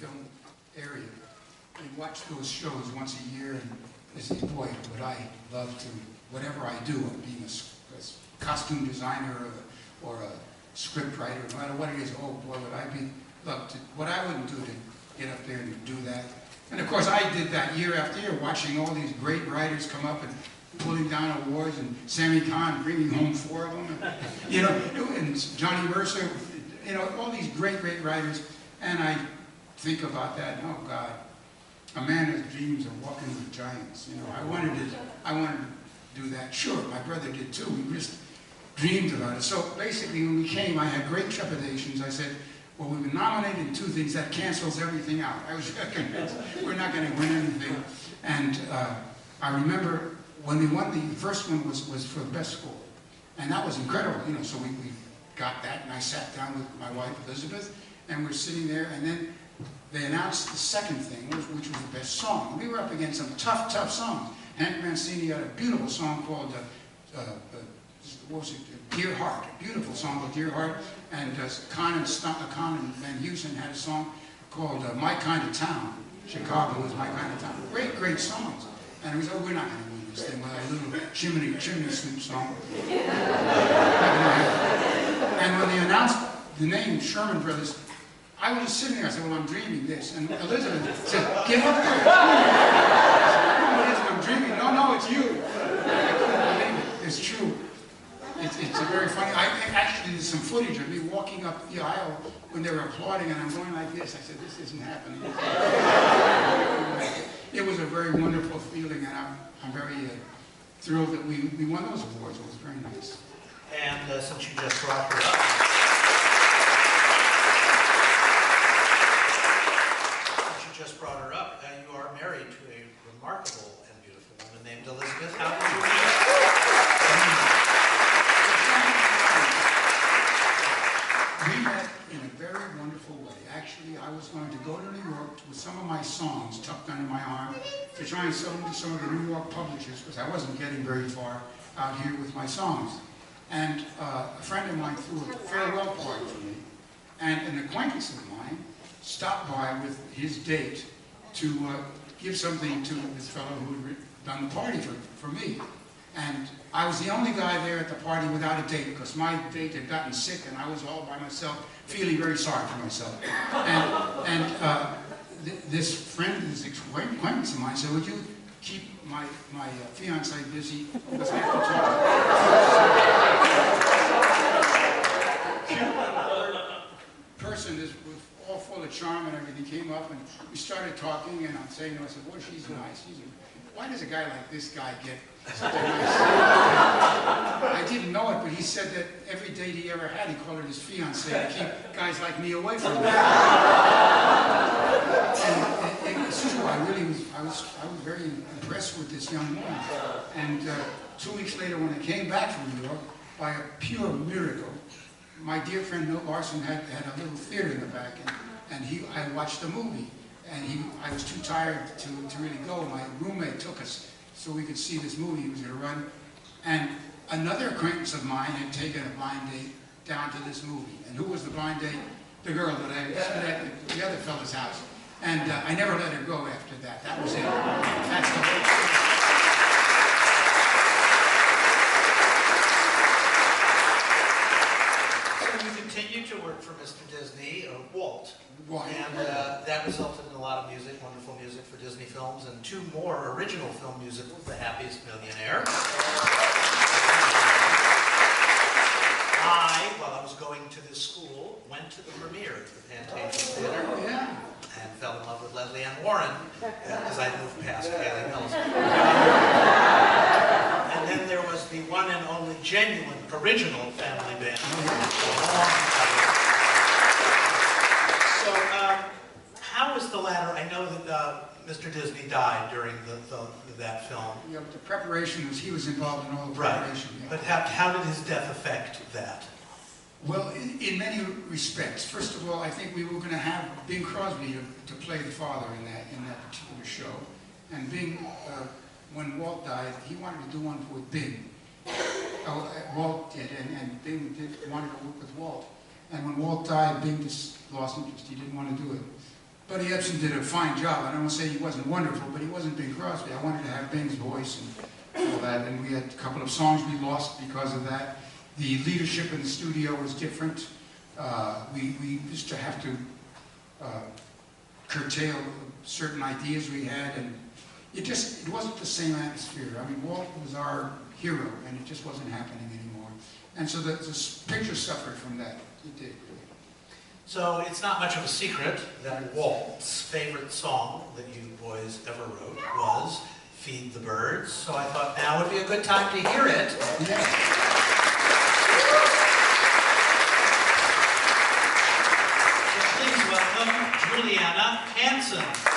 film area. We watch those shows once a year, and I say, boy, would I love to, whatever I do, being a costume designer or a script writer, no matter what it is, oh boy, would I love to, what I wouldn't do to get up there and do that. And of course, I did that year after year, watching all these great writers come up and pulling down awards, and Sammy Cahn bringing home 4 of them, and, you know, and Johnny Mercer, you know, all these great, great writers. And I think about that, and oh God, a man has dreams of walking with giants. You know, I wanted to do that. Sure, my brother did too. We just dreamed about it. So basically, when we came, I had great trepidations. I said, well, we've been nominated in 2 things. That cancels everything out. I was convinced we're not going to win anything. And I remember when we won, the first one was for the best score. And that was incredible, you know, so we got that, and I sat down with my wife, Elizabeth, and we're sitting there, and then they announced the second thing, which was the best song. We were up against some tough, tough songs. Hank Mancini had a beautiful song called, what was it, Dear Heart, a beautiful song called Dear Heart, and Con and Van Heusen had a song called My Kind of Town. Chicago was My Kind of Town. Great, great songs. And we said, oh, we're not going to win this thing with our little chimney sweep song. And when they announced the name Sherman Brothers, I was just sitting there. I said, well, I'm dreaming this. And Elizabeth said, get up there. I said, I'm dreaming. No, no, it's you. I couldn't believe it. It's true. It's a very funny. Actually, there's some footage of me walking up the aisle when they were applauding, and I'm going like this. I said, this isn't happening. It was a very wonderful feeling, and I'm very thrilled that we won those awards. It was very nice. And since you just brought her up, you are married to a remarkable and beautiful woman named Elizabeth. How did you meet? We met in a very wonderful way. Actually, I was going to go to New York with some of my songs tucked under my arm to try and sell them to some of the New York publishers, because I wasn't getting very far out here with my songs. And a friend of mine threw a farewell party for me, and an acquaintance of mine stopped by with his date to give something to this fellow who had done the party for me. And I was the only guy there at the party without a date, because my date had gotten sick and I was all by myself, feeling very sorry for myself. And this friend, this acquaintance of mine said, would you keep my fiancée busy, because I have to talk to her. Cute person is all full of charm and everything, came up and we started talking, and I'm saying to her, I said, well, she's nice. Why does a guy like this guy get such a nice... I didn't know it, but he said that every date he ever had, he called her his fiancée to keep guys like me away from him. And it's true, I was very impressed with this young woman. And 2 weeks later, when I came back from New York, by a pure miracle, my dear friend Milt Larson had a little theater in the back, and I watched the movie. And I was too tired to really go. My roommate took us so we could see this movie he was going to run. And another acquaintance of mine had taken a blind date down to this movie. And who was the blind date? The girl that I met at the other fellow's house. And I never let her go after that. That was it. That's the continued to work for Mr. Disney, Walt. Walt. And that resulted in a lot of music, wonderful music for Disney films, and 2 more original film musicals, The Happiest Millionaire. While I was going to this school, went to the premiere at the Pantages Theater. Oh, yeah. And fell in love with Leslie Ann Warren, as I moved past Haley Mills. And then there was the one and only genuine, original family band. So, how was the latter? I know that Mr. Disney died during that film. Yeah, but the preparation was, he was involved in all the preparation. Right. Yeah. But how did his death affect that? Well, in many respects. First of all, I think we were going to have Bing Crosby to play the father in that particular show. And Bing, when Walt died, he wanted to do one with Bing. Walt did, and Bing wanted to work with Walt. And when Walt died, Bing just lost interest. He didn't want to do it. Buddy Ebsen did a fine job. I don't want to say he wasn't wonderful, but he wasn't Bing Crosby. I wanted to have Bing's voice and all that, and we had a couple of songs we lost because of that. The leadership in the studio was different. We used to have to curtail certain ideas we had, and it wasn't the same atmosphere. I mean, Walt was our hero, and it just wasn't happening anymore. And so the picture suffered from that. It did. So it's not much of a secret that Walt's favorite song that you boys ever wrote was Feed the Birds. So I thought now would be a good time to hear it. Yeah. So please welcome Julianna Hansen.